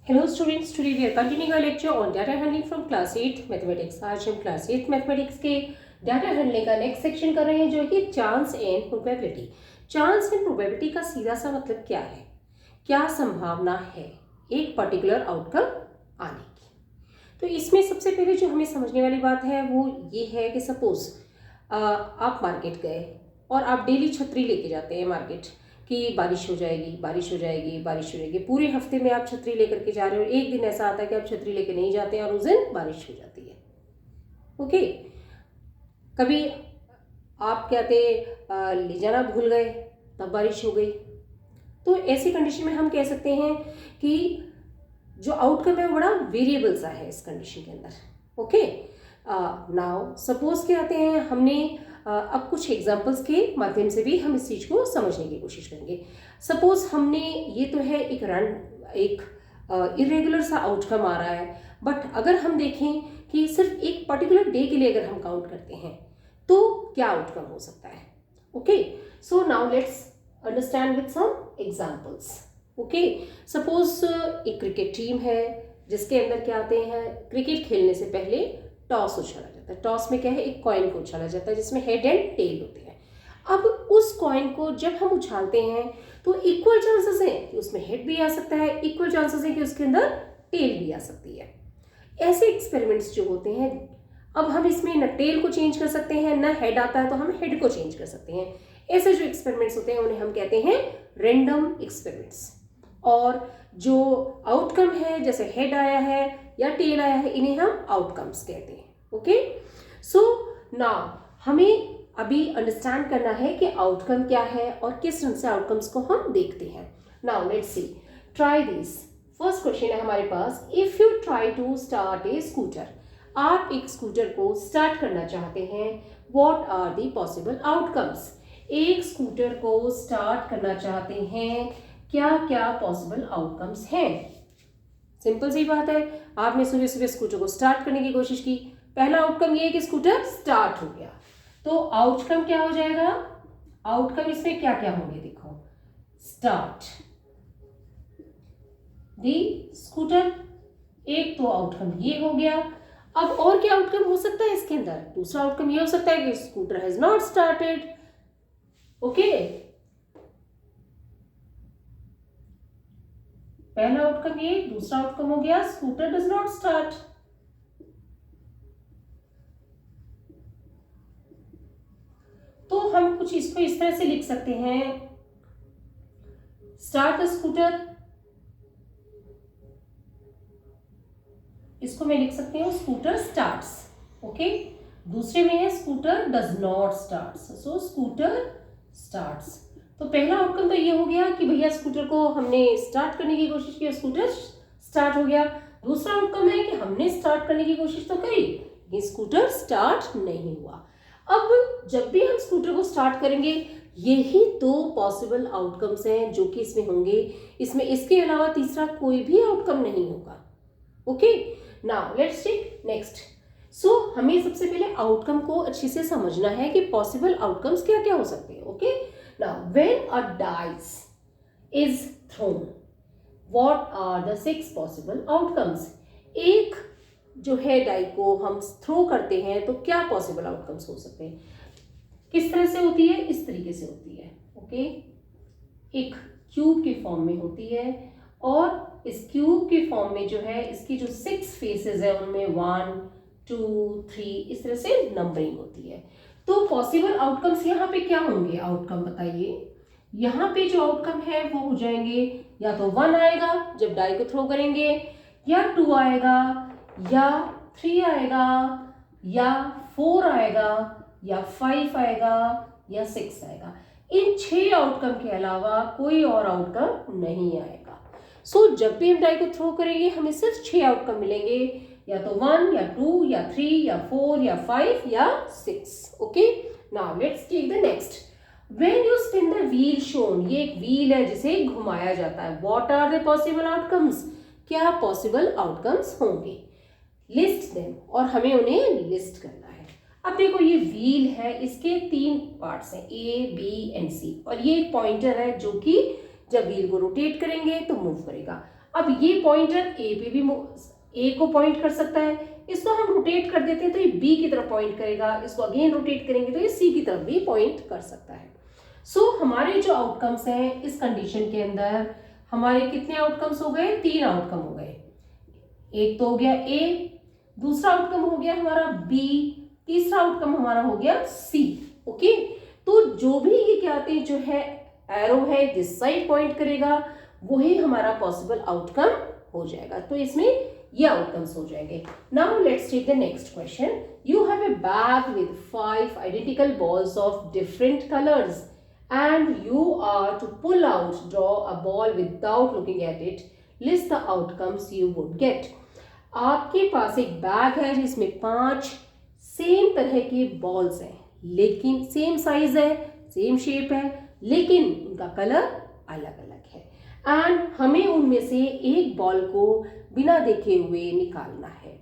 Hello students, today we are continuing our lecture on data handling from class 8 mathematics. आज हम class 8 mathematics के data handling का next section कर रहे हैं जो कि chance and probability. Chance and probability का सीधा सा मतलब क्या है, क्या संभावना है एक पर्टिकुलर आउटकम आने की। तो इसमें सबसे पहले जो हमें समझने वाली बात है वो ये है कि सपोज आप मार्केट गए और आप डेली छतरी लेके जाते हैं मार्केट कि बारिश हो जाएगी, बारिश हो जाएगी, बारिश हो जाएगी। पूरे हफ्ते में आप छतरी लेकर के जा रहे हो, एक दिन ऐसा आता है कि आप छतरी लेके नहीं जाते हैं और उस दिन बारिश हो जाती है। ओके, कभी आप क्या थे ले जाना भूल गए, तब बारिश हो गई। तो ऐसी कंडीशन में हम कह सकते हैं कि जो आउटकम है वो बड़ा वेरिएबल सा है इस कंडीशन के अंदर। ओके, नाउ सपोज क्या आते हैं, हमने अब कुछ एग्जाम्पल्स के माध्यम से भी हम इस चीज़ को समझने की कोशिश करेंगे। सपोज हमने ये तो है एक इरेगुलर सा आउटकम आ रहा है, बट अगर हम देखें कि सिर्फ एक पर्टिकुलर डे के लिए अगर हम काउंट करते हैं तो क्या आउटकम हो सकता है। Okay, so now let's understand with some examples. Okay, suppose एक क्रिकेट टीम है जिसके अंदर क्या आते हैं, क्रिकेट खेलने से पहले टॉस उछाला जाता है। टॉस में क्या है, एक कॉइन को उछाला जाता है जिसमें हेड एंड टेल होते हैं। अब उस कॉइन को जब हम उछालते हैं तो इक्वल चांसेस हैं कि उसमें हेड भी आ सकता है, इक्वल चांसेस हैं कि उसके अंदर टेल भी आ सकती है। ऐसे एक्सपेरिमेंट्स जो होते हैं, अब हम इसमें न टेल को चेंज कर सकते हैं, न हेड आता है तो हम हेड को चेंज कर सकते हैं। ऐसे जो एक्सपेरिमेंट्स होते हैं उन्हें हम कहते हैं रैंडम एक्सपेरिमेंट्स। और जो आउटकम है, जैसे हेड आया है या टेल आया है, इन्हें हम आउटकम्स कहते हैं। ओके, सो नाउ हमें अभी अंडरस्टैंड करना है कि आउटकम क्या है और किस ढंग से आउटकम्स को हम देखते हैं। Now let's see, try this. First question है हमारे पास, if you try to start a scooter. आप एक स्कूटर को स्टार्ट करना चाहते हैं, what are the possible outcomes. एक स्कूटर को स्टार्ट करना चाहते हैं, क्या क्या पॉसिबल आउटकम्स हैं। सिंपल सी बात है, आपने सुबह सुबह स्कूटर को स्टार्ट करने की कोशिश की, पहला आउटकम ये है कि स्कूटर स्टार्ट हो गया। तो आउटकम क्या हो जाएगा, आउटकम इसमें क्या क्या होंगे, देखो, स्टार्ट दी स्कूटर, एक तो आउटकम ये हो गया। अब और क्या आउटकम हो सकता है इसके अंदर, दूसरा आउटकम ये हो सकता है कि scooter has not started. Okay, पहला आउटकम ये, दूसरा आउटकम हो गया स्कूटर डज नॉट स्टार्ट। तो हम कुछ इसको इस तरह से लिख सकते हैं, स्टार्ट द स्कूटर, इसको मैं लिख सकती हूँ स्कूटर स्टार्ट्स। ओके, दूसरे में है scooter does not starts, so scooter starts. तो पहला आउटकम तो ये हो गया कि भैया स्कूटर को हमने स्टार्ट करने की कोशिश की, स्कूटर स्टार्ट हो गया। दूसरा आउटकम है कि हमने स्टार्ट करने की कोशिश तो करी, ये स्कूटर स्टार्ट नहीं हुआ। अब जब भी हम स्कूटर को स्टार्ट करेंगे, यही दो पॉसिबल आउटकम्स हैं जो कि इसमें होंगे। इसमें इसके अलावा तीसरा कोई भी आउटकम नहीं होगा। Okay, now let's take next. So हमें सबसे पहले आउटकम को अच्छे से समझना है कि पॉसिबल आउटकम्स क्या क्या हो सकते हैं। Okay, now when a dice is thrown, what are the 6 possible outcomes. एक जो है डाई को हम थ्रो करते हैं तो क्या पॉसिबल आउटकम्स हो सकते हैं। किस तरह से होती है, इस तरीके से होती है। ओके, एक क्यूब के फॉर्म में होती है और इस क्यूब के फॉर्म में जो है इसकी जो 6 फेसेस है उनमें 1 2 3 इस तरह से नंबरिंग होती है। तो पॉसिबल आउटकम्स यहाँ पे क्या होंगे, आउटकम बताइए। यहाँ पे जो आउटकम है वो हो जाएंगे, या तो 1 आएगा जब डाई को थ्रो करेंगे, या 2 आएगा, या 3 आएगा, या 4 आएगा, या 5 आएगा, या 6 आएगा। इन 6 आउटकम के अलावा कोई और आउटकम नहीं आएगा। सो जब भी हम डाई को थ्रो करेंगे हमें सिर्फ 6 आउटकम मिलेंगे, या तो 1 या 2 या 3 या 4 या 5 या 6। Okay, now let's take the next. When you spin the wheel shown, ये एक व्हील है जिसे घुमाया जाता है, what are the possible outcomes, क्या पॉसिबल आउटकम्स होंगे, लिस्ट देम, और हमें उन्हें लिस्ट करना है। अब देखो ये व्हील है, इसके 3 पार्ट्स हैं, ए बी एंड सी, और ये एक पॉइंटर है जो कि जब व्हील को रोटेट करेंगे तो मूव करेगा। अब ये पॉइंटर ए पे भी ए को पॉइंट कर सकता है, इसको हम रोटेट कर देते हैं तो ये बी की तरफ पॉइंट करेगा, इसको अगेन रोटेट करेंगे तो ये सी की तरफ भी पॉइंट कर सकता है। सो हमारे जो आउटकम्स हैं इस कंडीशन के अंदर, हमारे कितने आउटकम्स हो गए, 3 आउटकम हो गए। एक तो हो गया ए, दूसरा आउटकम हो गया हमारा बी, तीसरा आउटकम हमारा हो गया सी। ओके, तो जो भी ये क्या आते हैं जो है एरो है जिस साइड पॉइंट करेगा वही हमारा पॉसिबल आउटकम हो जाएगा। तो इसमें ये आउटकम्स हो जाएंगे। Now let's take the next question. You have a bag with 5 identical balls of different colours and you are to pull out, draw a ball without looking at it. List the outcomes you would get. आपके पास एक bag है जिसमें 5 same तरह के balls हैं, लेकिन same size है, same shape है, लेकिन उनका कलर अलग अलग है एंड हमें उनमें से एक बॉल को बिना देखे हुए निकालना है।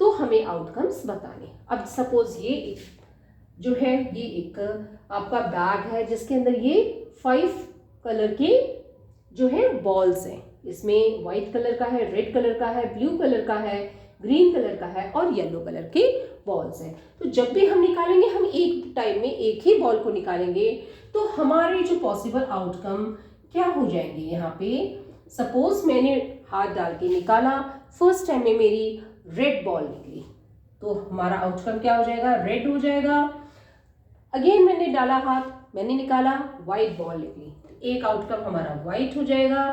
तो हमें आउटकम्स बताने। अब सपोज ये जो है ये एक आपका बैग है जिसके अंदर ये 5 कलर के जो है बॉल्स हैं। इसमें वाइट कलर का है, रेड कलर का है, ब्लू कलर का है, ग्रीन कलर का है और येलो कलर के बॉल्स हैं। तो जब भी हम निकालेंगे हम एक टाइम में एक ही बॉल को निकालेंगे तो हमारे जो पॉसिबल आउटकम क्या हो जाएंगे। यहाँ पे सपोज मैंने हाथ डाल के निकाला, फर्स्ट टाइम में मेरी रेड बॉल निकली तो हमारा आउटकम क्या हो जाएगा, रेड हो जाएगा। अगेन मैंने डाला हाथ, मैंने निकाला, व्हाइट बॉल निकली, एक आउटकम हमारा व्हाइट हो जाएगा।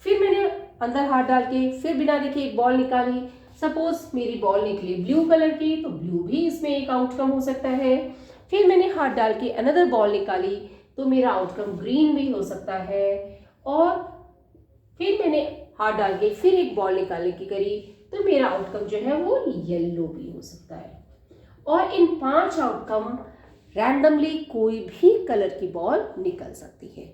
फिर मैंने अंदर हाथ डाल के फिर बिना देखे एक बॉल निकाली, सपोज मेरी बॉल निकली ब्लू कलर की तो ब्लू भी इसमें एक आउटकम हो सकता है। फिर मैंने हाथ डाल के अनदर बॉल निकाली तो मेरा आउटकम ग्रीन भी हो सकता है। और फिर मैंने हाथ डाल के फिर एक बॉल निकालने की करी तो मेरा आउटकम जो है वो येलो भी हो सकता है। और इन 5 आउटकम रैंडमली कोई भी कलर की बॉल निकल सकती है।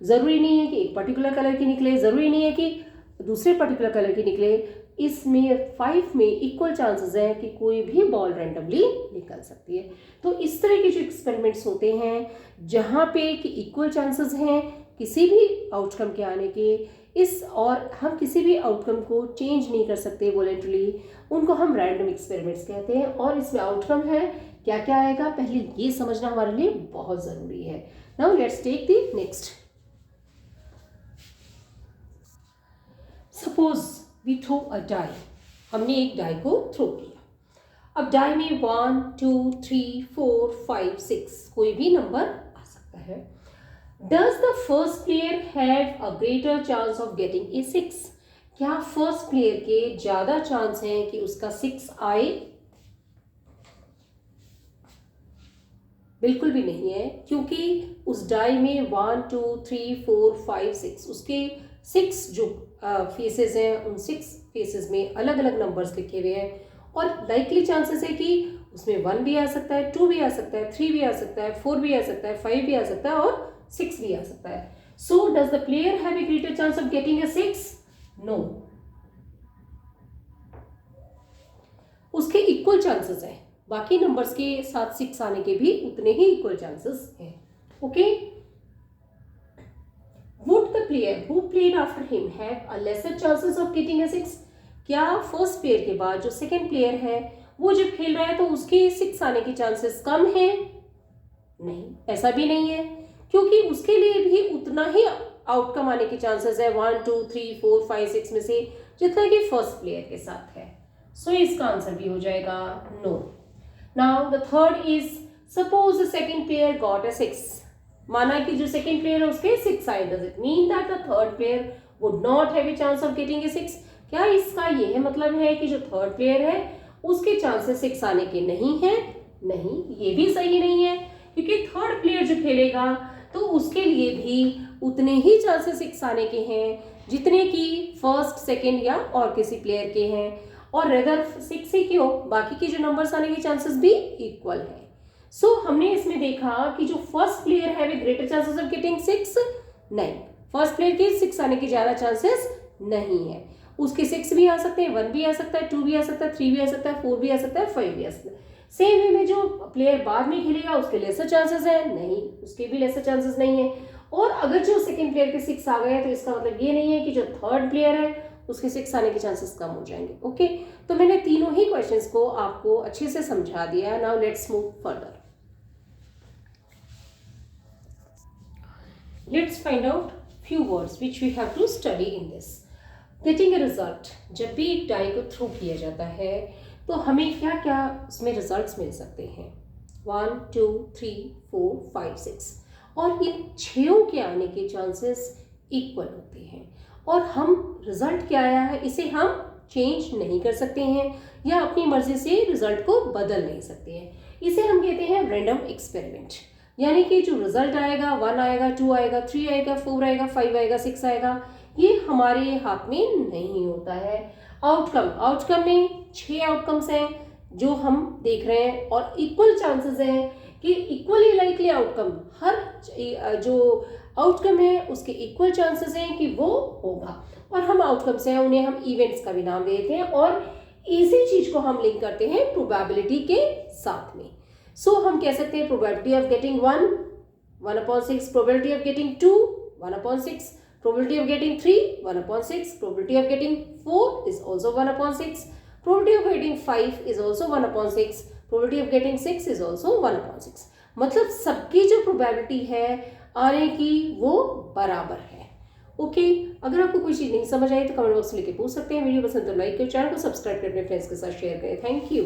ज़रूरी नहीं है कि एक पर्टिकुलर कलर की निकले, ज़रूरी नहीं है कि दूसरे पर्टिकुलर कलर की निकले। इसमें 5 में इक्वल चांसेस हैं कि कोई भी बॉल रैंडमली निकल सकती है। तो इस तरह के जो एक्सपेरिमेंट्स होते हैं जहाँ पे कि इक्वल चांसेस हैं किसी भी आउटकम के आने के, इस और हम किसी भी आउटकम को चेंज नहीं कर सकते वॉलेंटरली, उनको हम रैंडम एक्सपेरिमेंट्स कहते हैं। और इसमें आउटकम है क्या क्या आएगा पहले ये समझना हमारे लिए बहुत ज़रूरी है। Now let's take the next. Suppose we throw a die, हमने एक डाई को थ्रो किया। अब डाई में 1 2 3 4 5 6 कोई भी नंबर आ सकता है। Does the first player have a greater chance of getting a 6? क्या फर्स्ट प्लेयर के ज़्यादा चांस हैं कि उसका 6 आए? बिल्कुल भी नहीं है, क्योंकि उस डाई में 1 2 3 4 5 6 उसके 6 जो फेसेस हैं उन 6 फेसेस में अलग अलग नंबर्स लिखे हुए हैं और लाइकली चांसेस है कि उसमें 1 भी आ सकता है, 2 भी आ सकता है, 3 भी आ सकता है, 4 भी आ सकता है, 5 भी आ सकता है और 6 भी आ सकता है। So does the player have a greater chance of getting a 6? No, उसके इक्वल चांसेस है, बाकी नंबर्स के साथ 6 आने के भी उतने ही इक्वल चांसेस हैं। Okay, would the player who played after him have a lesser chances of getting a 6? क्या फर्स्ट प्लेयर के बाद जो सेकेंड प्लेयर है वो जब खेल रहा है तो उसके 6 आने की चांसेस कम हैं? नहीं, ऐसा भी नहीं है, क्योंकि उसके लिए भी उतना ही आउटकम आने की चांसेस है 1 2 3 4 5 6 में से जितना कि फर्स्ट प्लेयर के साथ है। सो इसका आंसर भी हो जाएगा no. Now the third is suppose the second player got a 6। माना कि जो सेकेंड प्लेयर है उसके 6 आए, does it mean that the third player would not have a chance of getting a 6? क्या इसका यह मतलब है कि जो थर्ड प्लेयर है उसके चांसेस 6 आने के नहीं है? नहीं, ये भी सही नहीं है, क्योंकि थर्ड प्लेयर जो खेलेगा तो उसके लिए भी उतने ही चांसेस 6 आने के हैं जितने कि फर्स्ट सेकेंड या और किसी प्लेयर के हैं। और रेदर 6 ही क्यों, बाकी के जो नंबर्स आने के चांसेस भी इक्वल है। सो हमने इसमें देखा कि जो फर्स्ट प्लेयर है वे ग्रेटर चांसेस ऑफ गेटिंग 6, नहीं, फर्स्ट प्लेयर के 6 आने के ज़्यादा चांसेस नहीं है। उसके 6 भी आ सकते हैं, 1 भी आ सकता है, 2 भी आ सकता है, 3 भी आ सकता है, 4 भी आ सकता है, 5 भी आ सकता है। सेम वे में जो प्लेयर बाद में खेलेगा उसके लेसर चांसेस है, नहीं, उसके भी लेसर चांसेस नहीं है। और अगर जो सेकंड प्लेयर के 6 आ गए तो इसका मतलब ये नहीं है कि जो थर्ड प्लेयर है उसके 6 आने के चांसेस कम हो जाएंगे। ओके, तो मैंने तीनों ही क्वेश्चंस को आपको अच्छे से समझा दिया है। Now let's move further. Let's find out few words which we have to study in this. Getting a result, जब भी एक डाई को थ्रो किया जाता है तो हमें क्या क्या उसमें रिजल्ट्स मिल सकते हैं, 1 2 3 4 5 6, और इन 6 के आने के चांसेस इक्वल होते हैं। और हम रिजल्ट क्या आया है इसे हम चेंज नहीं कर सकते हैं या अपनी मर्जी से रिजल्ट को बदल नहीं सकते हैं। इसे हम कहते हैं रैंडम एक्सपेरिमेंट। यानी कि जो रिजल्ट आएगा 1 आएगा, 2 आएगा, 3 आएगा, 4 आएगा, 5 आएगा, 6 आएगा, ये हमारे हाथ में नहीं होता है। आउटकम में 6 आउटकम्स हैं जो हम देख रहे हैं और इक्वल चांसेस हैं कि इक्वली लाइकली आउटकम, हर जो आउटकम है उसके इक्वल चांसेस हैं कि वो होगा। और हम आउटकम्स हैं उन्हें हम इवेंट्स का भी नाम देते हैं और इसी चीज को हम लिंक करते हैं प्रोबेबिलिटी के साथ में। सो हम कह सकते हैं probability of getting 1/6, probability of getting 2 1/6, probability of getting 3 1/6, probability of getting 4 is also 1/6, probability of getting 5 is also 1/6, probability of getting 6 is also 1/6। मतलब सबकी जो प्रोबेबिलिटी है आने की वो बराबर है। ओके, अगर आपको कोई चीज़ नहीं समझ आई तो कमेंट बॉक्स में लिख के पूछ सकते हैं। वीडियो पसंद तो लाइक करें, चैनल को सब्सक्राइब करें, अपने फ्रेंड्स के साथ शेयर करें। Thank you.